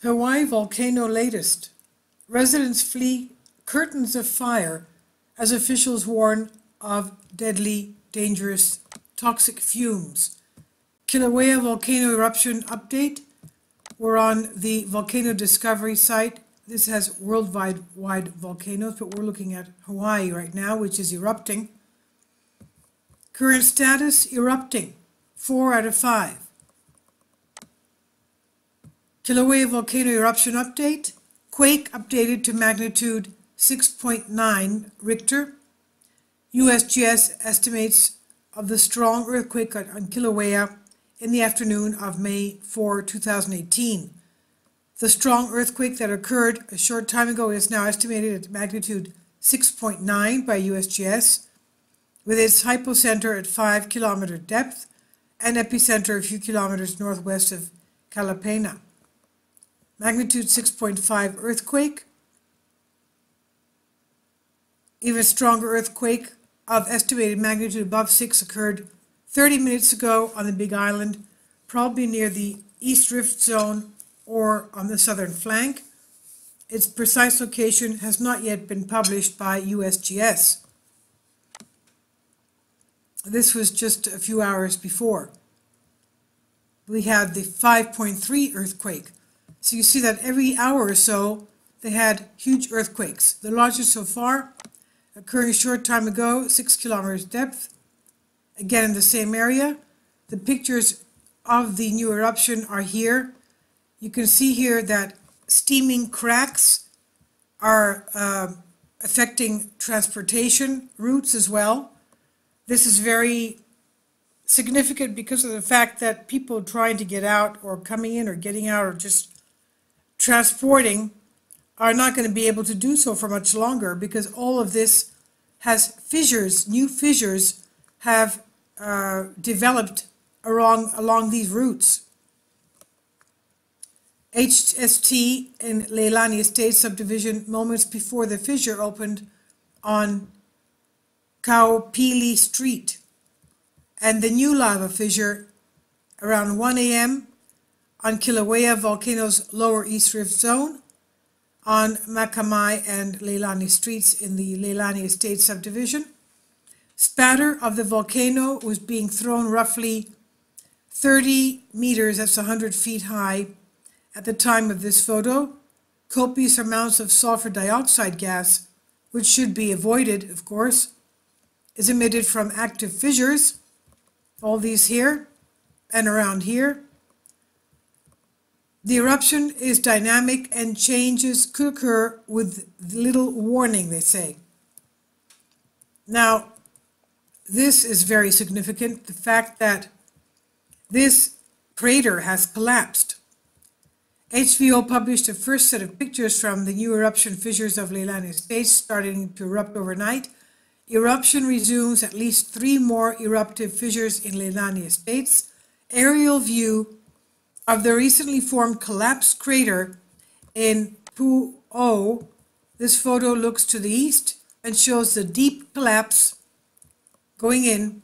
Hawaii volcano latest. Residents flee curtains of fire as officials warn of deadly, dangerous, toxic fumes. Kilauea volcano eruption update. We're on the volcano discovery site. This has worldwide volcanoes, but we're looking at Hawaii right now, which is erupting. Current status, erupting, 4 out of 5. Kilauea volcano eruption update. Quake updated to magnitude 6.9 Richter. USGS estimates of the strong earthquake on Kilauea in the afternoon of May 4, 2018. The strong earthquake that occurred a short time ago is now estimated at magnitude 6.9 by USGS, with its hypocenter at 5-kilometer depth and epicenter a few kilometers northwest of Kilauea. Magnitude 6.5 earthquake. Even stronger earthquake of estimated magnitude above 6 occurred 30 minutes ago on the Big Island, probably near the East Rift Zone or on the southern flank. Its precise location has not yet been published by USGS. This was just a few hours before. We had the 5.3 earthquake. So you see that every hour or so, they had huge earthquakes. The largest so far, occurring a short time ago, 6 kilometers depth, again in the same area. The pictures of the new eruption are here. You can see here that steaming cracks are affecting transportation routes as well. This is very significant because of the fact that people trying to get out or coming in or getting out or just transporting are not going to be able to do so for much longer because all of this has fissures, new fissures have developed along these routes. HST in Leilani Estate subdivision moments before the fissure opened on Kaupili Street, and the new lava fissure around 1 a.m. on Kilauea volcano's lower East Rift Zone, on Makamai and Leilani streets in the Leilani Estate subdivision. Spatter of the volcano was being thrown roughly 30 meters, that's 100 feet high, at the time of this photo. Copious amounts of sulfur dioxide gas, which should be avoided, of course, is emitted from active fissures, all these here and around here. The eruption is dynamic and changes could occur with little warning, they say. Now, this is very significant, the fact that this crater has collapsed. HVO published a first set of pictures from the new eruption fissures of Leilani Estates starting to erupt overnight. Eruption resumes at least 3 more eruptive fissures in Leilani Estates. Aerial view of the recently formed collapsed crater in Pu'o. This photo looks to the east and shows the deep collapse going in.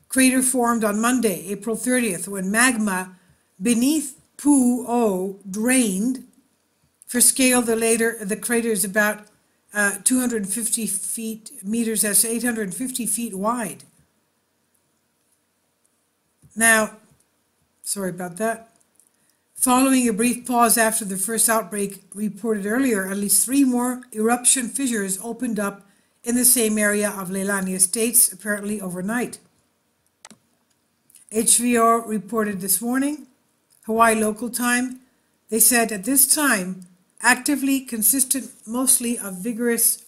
Crater formed on Monday, April 30th, when magma beneath Pu'o drained. For scale, the crater is about 250 meters, that's 850 feet wide. Now, sorry about that. Following a brief pause after the first outbreak reported earlier, at least 3 more eruption fissures opened up in the same area of Leilani Estates, apparently overnight. HVO reported this morning, Hawaii local time. They said at this time, activity consisting mostly of vigorous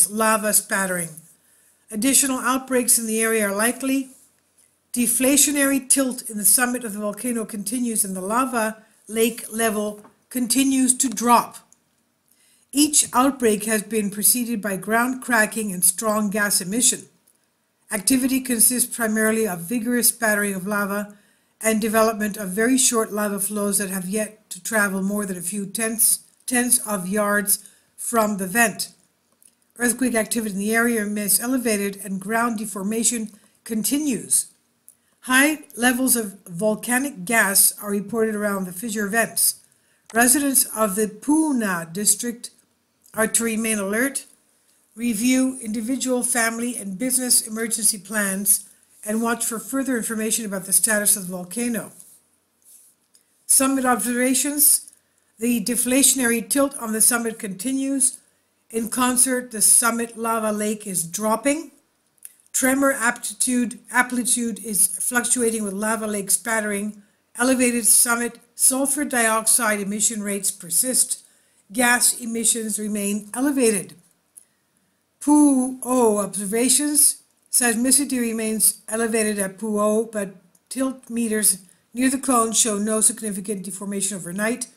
lava spattering. Additional outbreaks in the area are likely. Deflationary tilt in the summit of the volcano continues and the lava lake level continues to drop. Each outbreak has been preceded by ground cracking and strong gas emission. Activity consists primarily of vigorous spattering of lava and development of very short lava flows that have yet to travel more than a few tenths of yards from the vent. Earthquake activity in the area remains elevated and ground deformation continues. High levels of volcanic gas are reported around the fissure vents. Residents of the Puna district are to remain alert, review individual, family, and business emergency plans, and watch for further information about the status of the volcano. Summit observations. The deflationary tilt on the summit continues. In concert, the summit lava lake is dropping. Tremor amplitude is fluctuating with lava lake spattering. Elevated summit sulfur dioxide emission rates persist. Gas emissions remain elevated. Pu'o observations. Seismicity remains elevated at Pu'o, but tilt meters near the cone show no significant deformation overnight.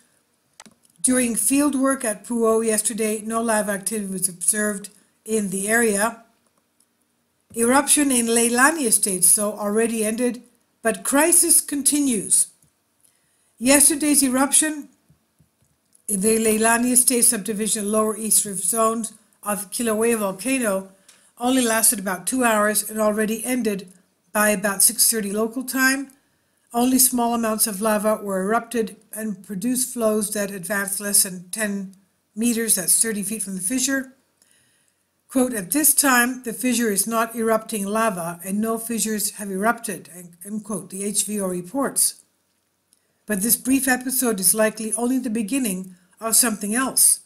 During field work at Pu'o yesterday, no lava activity was observed in the area. Eruption in Leilani estates, though, already ended, but crisis continues. Yesterday's eruption in the Leilani estate subdivision lower east rift zones of Kilauea volcano only lasted about 2 hours and already ended by about 6:30 local time. Only small amounts of lava were erupted and produced flows that advanced less than 10 meters, that's 30 feet from the fissure. Quote, at this time, the fissure is not erupting lava and no fissures have erupted, end quote, the HVO reports. But this brief episode is likely only the beginning of something else.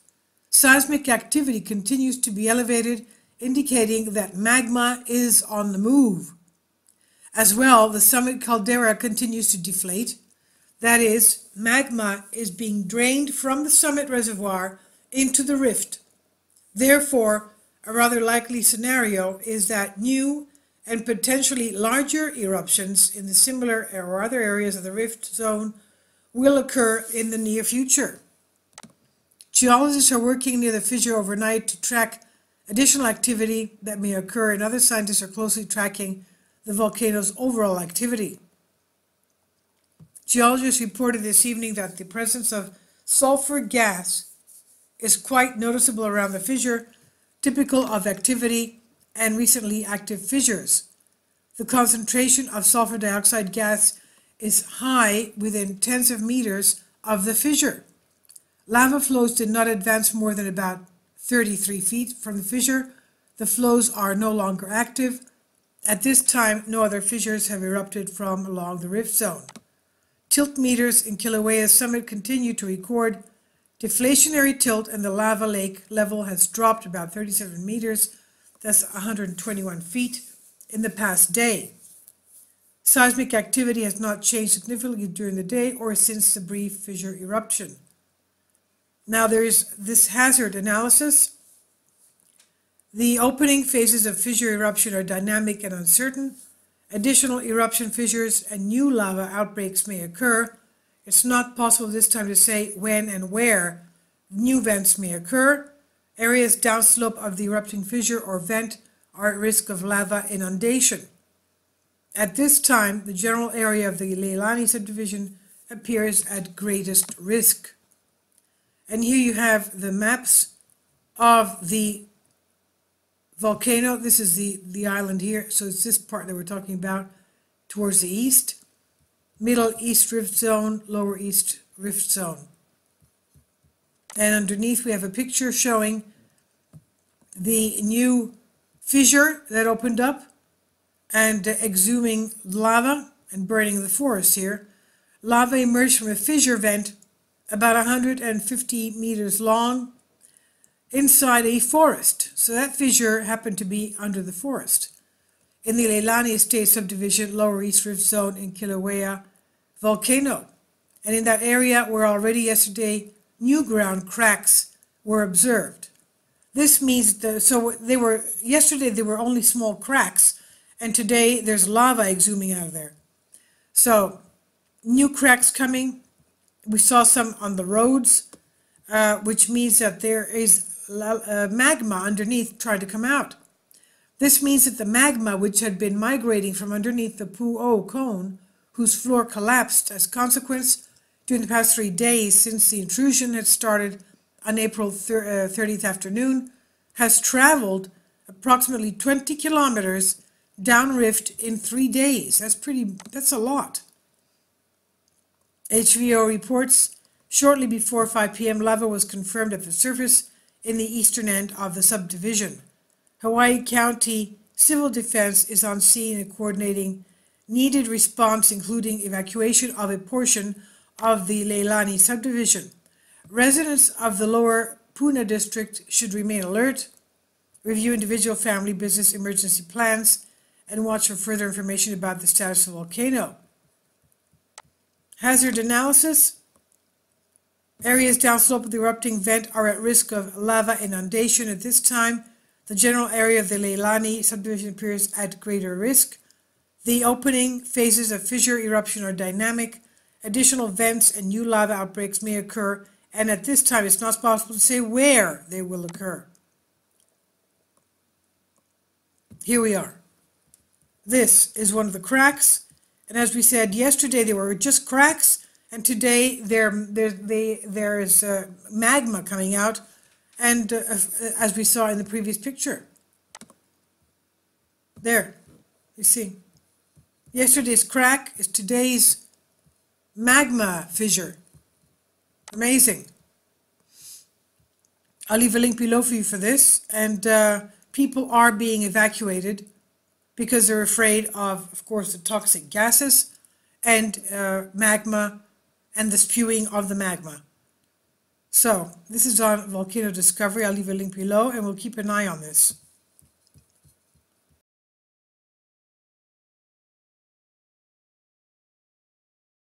Seismic activity continues to be elevated, indicating that magma is on the move. As well, the summit caldera continues to deflate. That is, magma is being drained from the summit reservoir into the rift. Therefore, a rather likely scenario is that new and potentially larger eruptions in the similar or other areas of the rift zone will occur in the near future. Geologists are working near the fissure overnight to track additional activity that may occur, and other scientists are closely tracking the volcano's overall activity. Geologists reported this evening that the presence of sulfur gas is quite noticeable around the fissure, typical of activity and recently active fissures. The concentration of sulfur dioxide gas is high within tens of meters of the fissure. Lava flows did not advance more than about 33 feet from the fissure. The flows are no longer active. At this time, no other fissures have erupted from along the rift zone. Tilt meters in Kilauea's summit continue to record deflationary tilt, and the lava lake level has dropped about 37 meters, that's 121 feet, in the past day. Seismic activity has not changed significantly during the day or since the brief fissure eruption. Now there is this hazard analysis. The opening phases of fissure eruption are dynamic and uncertain. Additional eruption fissures and new lava outbreaks may occur. It's not possible this time to say when and where new vents may occur. Areas downslope of the erupting fissure or vent are at risk of lava inundation. At this time, the general area of the Leilani subdivision appears at greatest risk. And here you have the maps of the volcano. This is the island here, so it's this part that we're talking about towards the east. Middle East Rift Zone, Lower East Rift Zone. And underneath we have a picture showing the new fissure that opened up and exhuming lava and burning the forest here. Lava emerged from a fissure vent about 150 meters long inside a forest. So that fissure happened to be under the forest. In the Leilani Estate subdivision, Lower East Rift Zone in Kilauea volcano. And in that area where already yesterday new ground cracks were observed. This means yesterday there were only small cracks, and today there's lava exhuming out of there. So new cracks coming. We saw some on the roads, which means that there is magma underneath trying to come out. This means that the magma, which had been migrating from underneath the Pu'o cone, whose floor collapsed as consequence during the past 3 days since the intrusion had started on April 30th afternoon, has traveled approximately 20 kilometers downrift in 3 days. That's a lot. HVO reports shortly before 5 p.m. lava was confirmed at the surface in the eastern end of the subdivision. Hawaii County Civil Defense is on scene and coordinating needed response, including evacuation of a portion of the Leilani subdivision. Residents of the lower Puna district should remain alert, review individual family business emergency plans, and watch for further information about the status of the volcano. Hazard analysis. Areas downslope of the erupting vent are at risk of lava inundation at this time. The general area of the Leilani subdivision appears at greater risk. The opening phases of fissure eruption are dynamic. Additional vents and new lava outbreaks may occur, and at this time it's not possible to say where they will occur. Here we are. This is one of the cracks, and as we said yesterday, they were just cracks, and today there is magma coming out, and as we saw in the previous picture. There, you see. Yesterday's crack is today's magma fissure. Amazing. I'll leave a link below for you for this, and people are being evacuated because they're afraid of course, the toxic gases and magma and the spewing of the magma. So this is on volcano discovery. I'll leave a link below, and we'll keep an eye on this.